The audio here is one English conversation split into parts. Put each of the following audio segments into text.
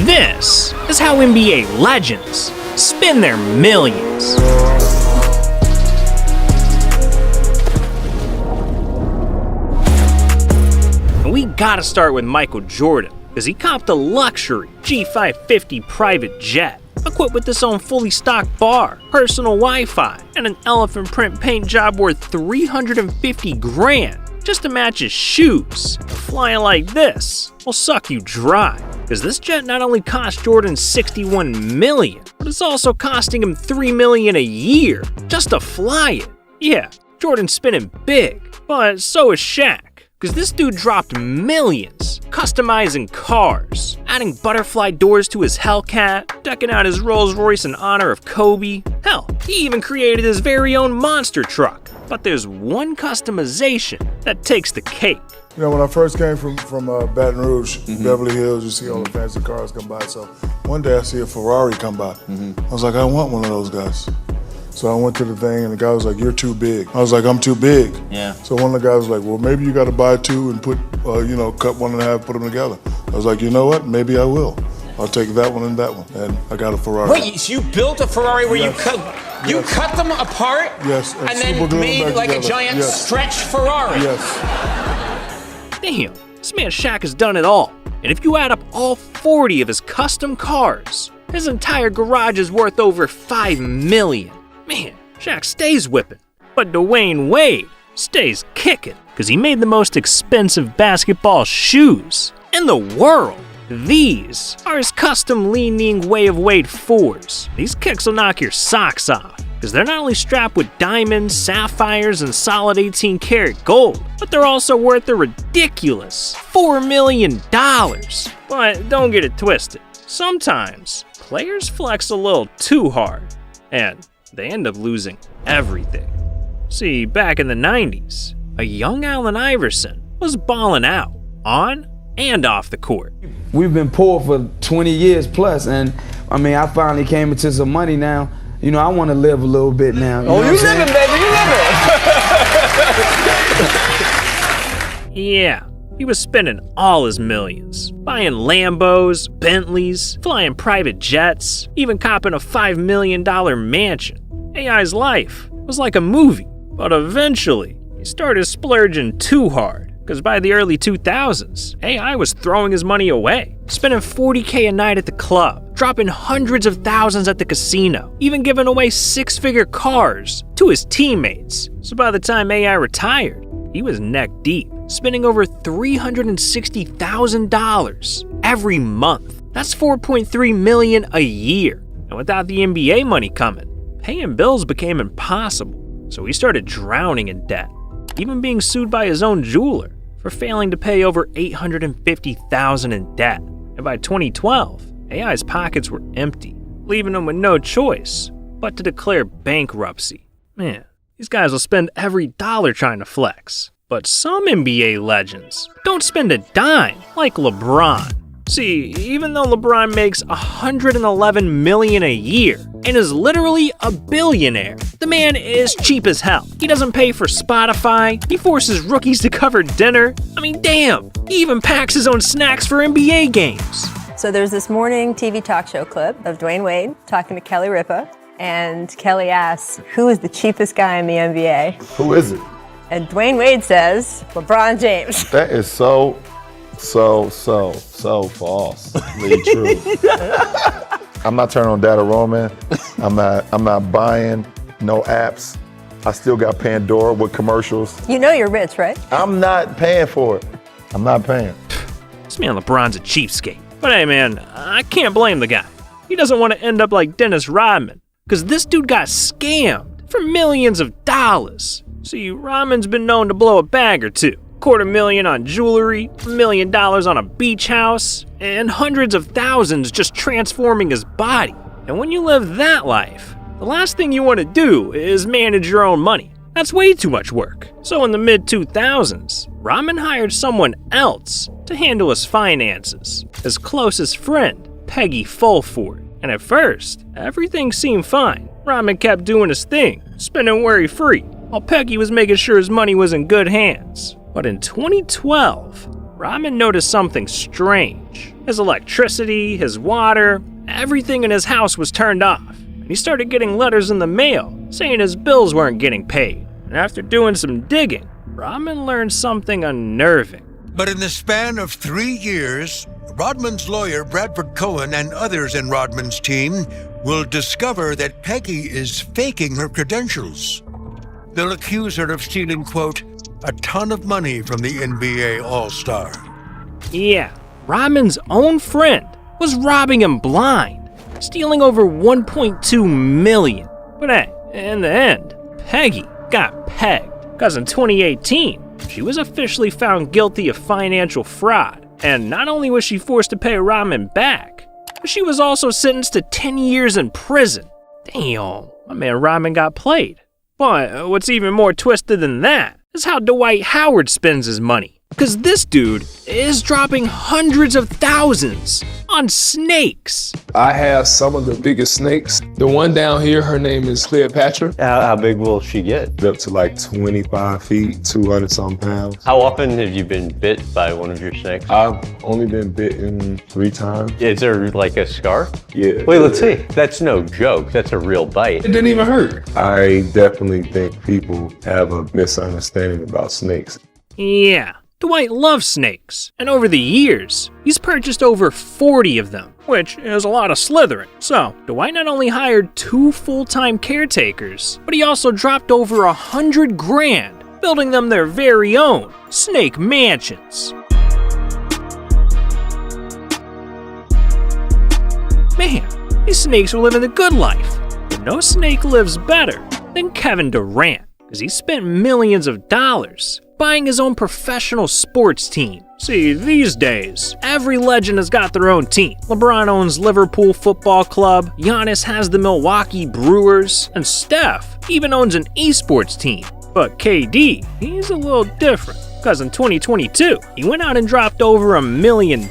This is how NBA legends spend their millions. And we gotta start with Michael Jordan, because he copped a luxury G550 private jet, equipped with its own fully stocked bar, personal Wi-Fi, and an elephant print paint job worth $350,000 just to match his shoes. Flying like this will suck you dry, because this jet not only cost Jordan $61 million, but it's also costing him $3 million a year just to fly it. Yeah, Jordan's spinning big, but so is Shaq, because this dude dropped millions customizing cars, adding butterfly doors to his Hellcat, decking out his Rolls Royce in honor of Kobe. Hell, he even created his very own monster truck. But there's one customization that takes the cake. You know, when I first came from Baton Rouge, Beverly Hills, you see all the fancy cars come by. So one day I see a Ferrari come by. I was like, I want one of those guys. So I went to the thing and the guy was like, you're too big. I was like, I'm too big. Yeah. So one of the guys was like, well, maybe you got to buy two and put, cut one in half, put them together. I was like, you know what? Maybe I will. I'll take that one and that one. And I got a Ferrari. Wait, so you built a Ferrari where you cut them apart? Yes. And then made like a giant stretch Ferrari? Yes. Damn, this man Shaq has done it all. And if you add up all 40 of his custom cars, his entire garage is worth over $5 million. Man, Shaq stays whipping. But Dwayne Wade stays kicking, because he made the most expensive basketball shoes in the world. These are his custom leaning Way of Wade 4s. These kicks will knock your socks off, because they're not only strapped with diamonds, sapphires, and solid 18-karat gold, but they're also worth a ridiculous $4 million. But don't get it twisted. Sometimes, players flex a little too hard, and they end up losing everything. See, back in the 90s, a young Allen Iverson was balling out, on and off the court. We've been poor for 20 years plus, and I finally came into some money now. You know, I want to live a little bit now. You living, baby, you living. Yeah, he was spending all his millions, buying Lambos, Bentleys, flying private jets, even copping a $5 million mansion. AI's life was like a movie, but eventually he started splurging too hard. Because by the early 2000s, AI was throwing his money away, spending $40K a night at the club, dropping hundreds of thousands at the casino, even giving away six-figure cars to his teammates. So by the time AI retired, he was neck deep, spending over $360,000 every month. That's $4.3 million a year. And without the NBA money coming, paying bills became impossible. So he started drowning in debt, even being sued by his own jeweler for failing to pay over $850,000 in debt. And by 2012, AI's pockets were empty, leaving him with no choice but to declare bankruptcy. Man, these guys will spend every dollar trying to flex. But some NBA legends don't spend a dime like LeBron. See, even though LeBron makes $111 million a year and is literally a billionaire, the man is cheap as hell. He doesn't pay for Spotify, he forces rookies to cover dinner. Damn, he even packs his own snacks for NBA games. So there's this morning TV talk show clip of Dwayne Wade talking to Kelly Ripa, and Kelly asks, who is the cheapest guy in the NBA? Who is it? And Dwayne Wade says, LeBron James. That is so falsely true. I'm not turning on data roaming. I'm not buying no apps. I still got Pandora with commercials. You know you're rich, right? I'm not paying for it. I'm not paying. This man LeBron's a cheapskate. But hey man, I can't blame the guy. He doesn't want to end up like Dennis Rodman, because this dude got scammed for millions of dollars. See, Rodman's been known to blow a bag or two. $250,000 on jewelry, $1 million on a beach house, and hundreds of thousands just transforming his body. And when you live that life, the last thing you want to do is manage your own money. That's way too much work. So in the mid-2000s, Rodman hired someone else to handle his finances, his closest friend, Peggy Fulford. And at first, everything seemed fine. Rodman kept doing his thing, spending worry-free, while Peggy was making sure his money was in good hands. But in 2012, Rodman noticed something strange. His electricity, his water, everything in his house was turned off. And he started getting letters in the mail saying his bills weren't getting paid. And after doing some digging, Rodman learned something unnerving. But in the span of 3 years, Rodman's lawyer, Bradford Cohen, and others in Rodman's team will discover that Peggy is faking her credentials. They'll accuse her of stealing, quote, a ton of money from the NBA All-Star. Yeah, Rodman's own friend was robbing him blind, stealing over $1.2 million. But hey, in the end, Peggy got pegged, because in 2018, she was officially found guilty of financial fraud. And not only was she forced to pay Rodman back, but she was also sentenced to 10 years in prison. Damn, my man Rodman got played. But what's even more twisted than that is how Dwight Howard spends his money. Because this dude is dropping hundreds of thousands on snakes. I have some of the biggest snakes. The one down here, her name is Cleopatra. How big will she get? Up to like 25 feet, 200 some pounds. How often have you been bit by one of your snakes? I've only been bitten 3 times. Is there like a scar? Yeah. Wait, let's see. That's no joke. That's a real bite. It didn't even hurt. I definitely think people have a misunderstanding about snakes. Yeah, Dwight loves snakes, and over the years, he's purchased over 40 of them, which is a lot of slithering. So, Dwight not only hired 2 full-time caretakers, but he also dropped over $100,000, building them their very own snake mansions. Man, these snakes are living the good life, but no snake lives better than Kevin Durant, because he spent millions of dollars buying his own professional sports team. See, these days, every legend has got their own team. LeBron owns Liverpool Football Club, Giannis has the Milwaukee Brewers, and Steph even owns an esports team. But KD, he's a little different, because in 2022, he went out and dropped over $1 million,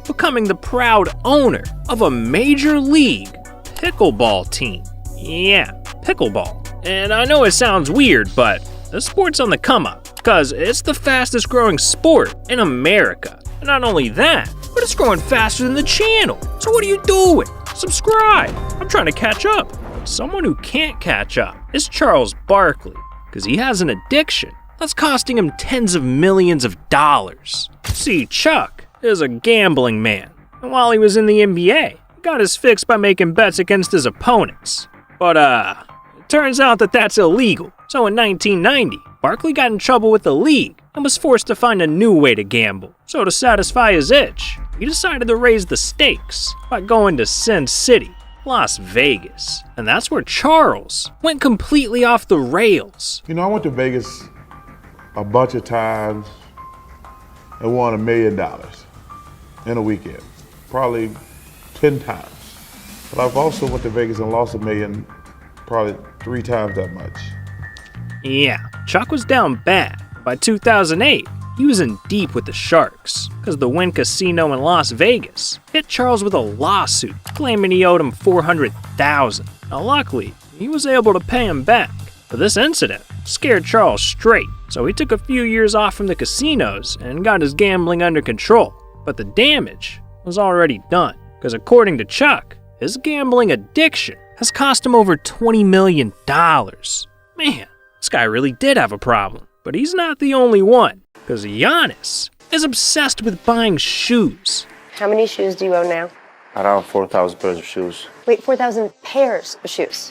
becoming the proud owner of a major league pickleball team. Yeah, pickleball. And I know it sounds weird, but the sport's on the come up, because it's the fastest growing sport in America. And not only that, but it's growing faster than the channel. So what are you doing? Subscribe. I'm trying to catch up. Someone who can't catch up is Charles Barkley, because he has an addiction that's costing him tens of millions of dollars. See, Chuck is a gambling man, and while he was in the NBA, he got his fix by making bets against his opponents. But it turns out that that's illegal. So in 1990, Barkley got in trouble with the league and was forced to find a new way to gamble. So to satisfy his itch, he decided to raise the stakes by going to Sin City, Las Vegas. And that's where Charles went completely off the rails. You know, I went to Vegas a bunch of times and won $1 million in a weekend, probably 10 times. But I've also went to Vegas and lost $1 million probably 3 times that much. Yeah, Chuck was down bad. By 2008, he was in deep with the Sharks, because the Wynn Casino in Las Vegas hit Charles with a lawsuit, claiming he owed him $400,000. Now luckily, he was able to pay him back, but this incident scared Charles straight, so he took a few years off from the casinos and got his gambling under control. But the damage was already done, because according to Chuck, his gambling addiction has cost him over $20 million. Man, this guy really did have a problem. But he's not the only one, because Giannis is obsessed with buying shoes. How many shoes do you own now? Around 4,000 pairs of shoes. Wait, 4,000 pairs of shoes.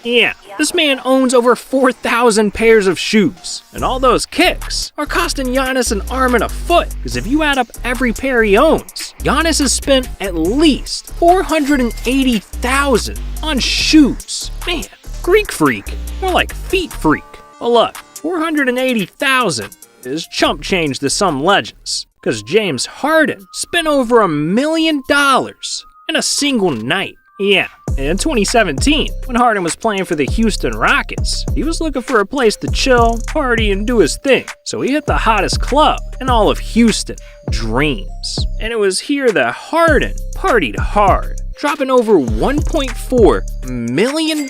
Yeah, this man owns over 4,000 pairs of shoes. And all those kicks are costing Giannis an arm and a foot, because if you add up every pair he owns, Giannis has spent at least $480,000 on shoes. Man, Greek freak, more like feet freak. Well look, $480,000 is chump change to some legends, because James Harden spent over $1 million in a single night. Yeah, in 2017, when Harden was playing for the Houston Rockets, he was looking for a place to chill, party, and do his thing. So he hit the hottest club in all of Houston, Dreams. And it was here that Harden partied hard, dropping over $1.4 million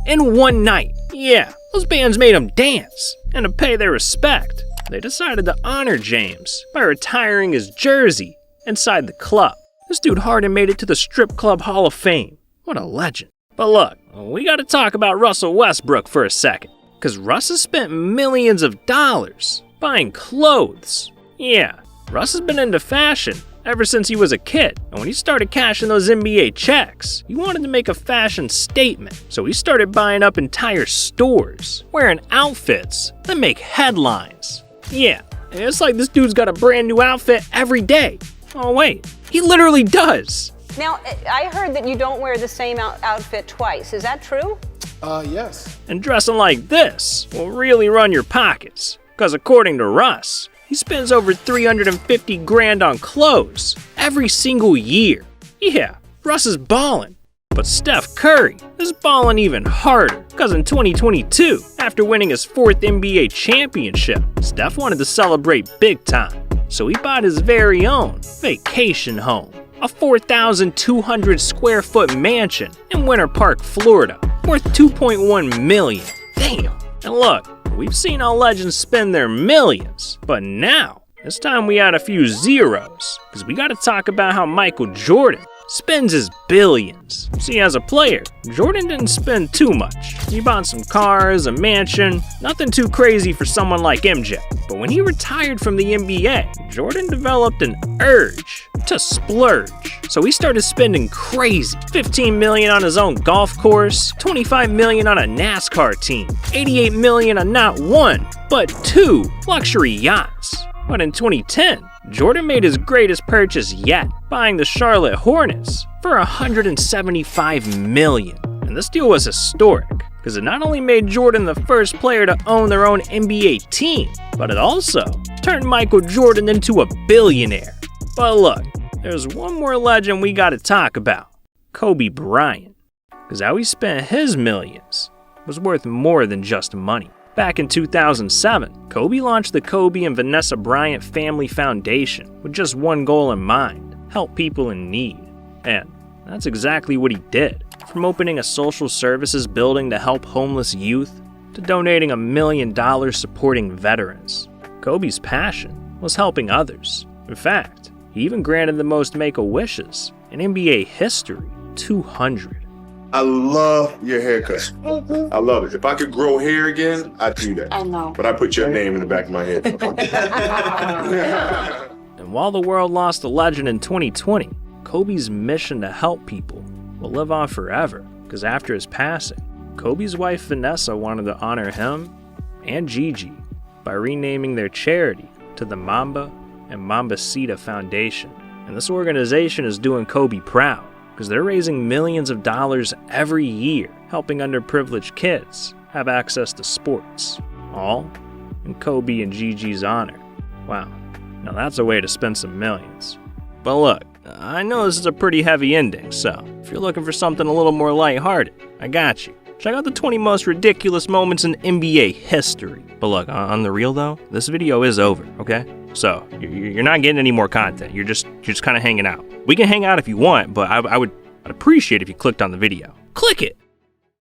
in one night. Yeah, those bands made him dance, and to pay their respect, they decided to honor James by retiring his jersey inside the club. This dude Harden made it to the Strip Club Hall of Fame. What a legend. But look, we gotta talk about Russell Westbrook for a second. Cause Russ has spent millions of dollars buying clothes. Yeah, Russ has been into fashion ever since he was a kid. And when he started cashing those NBA checks, he wanted to make a fashion statement. So he started buying up entire stores, wearing outfits that make headlines. Yeah, it's like this dude's got a brand new outfit every day. Oh wait, he literally does. Now, I heard that you don't wear the same outfit twice. Is that true? Yes. And dressing like this will really run your pockets. Because according to Russ, he spends over 350 grand on clothes every single year. Yeah, Russ is ballin'. But Steph Curry is ballin' even harder. Because in 2022, after winning his 4th NBA championship, Steph wanted to celebrate big time. So he bought his very own vacation home. A 4,200 square foot mansion in Winter Park, Florida, worth $2.1 million. Damn. And look, we've seen all legends spend their millions, but now it's time we add a few zeros, because we gotta talk about how Michael Jordan spends his billions. See, as a player, Jordan didn't spend too much. He bought some cars, a mansion, nothing too crazy for someone like MJ. But when he retired from the NBA, Jordan developed an urge to splurge. So he started spending crazy. $15 million on his own golf course, $25 million on a NASCAR team, $88 million on not one, but 2 luxury yachts. But in 2010, Jordan made his greatest purchase yet, buying the Charlotte Hornets for $175 million. And this deal was historic, because it not only made Jordan the first player to own their own NBA team, but it also turned Michael Jordan into a billionaire. But look, there's one more legend we gotta talk about, Kobe Bryant. Because how he spent his millions was worth more than just money. Back in 2007, Kobe launched the Kobe and Vanessa Bryant Family Foundation with just one goal in mind: help people in need. And that's exactly what he did. From opening a social services building to help homeless youth, to donating $1 million supporting veterans. Kobe's passion was helping others. In fact, he even granted the most Make-A-Wishes in NBA history, 200. I love your haircut. I love it. If I could grow hair again, I'd do that. I know. But I put your name in the back of my head. And while the world lost a legend in 2020, Kobe's mission to help people will live on forever. Because after his passing, Kobe's wife Vanessa wanted to honor him and Gigi by renaming their charity to the Mamba and Mambacita Foundation. And this organization is doing Kobe proud, because they're raising millions of dollars every year, helping underprivileged kids have access to sports, all in Kobe and Gigi's honor. Wow, now that's a way to spend some millions. But look, I know this is a pretty heavy ending, so if you're looking for something a little more lighthearted, I got you. Check out the 20 most ridiculous moments in NBA history. But look, on the real though, this video is over, okay? So you're not getting any more content. You're just kind of hanging out. We can hang out if you want, but I'd appreciate if you clicked on the video. Click it!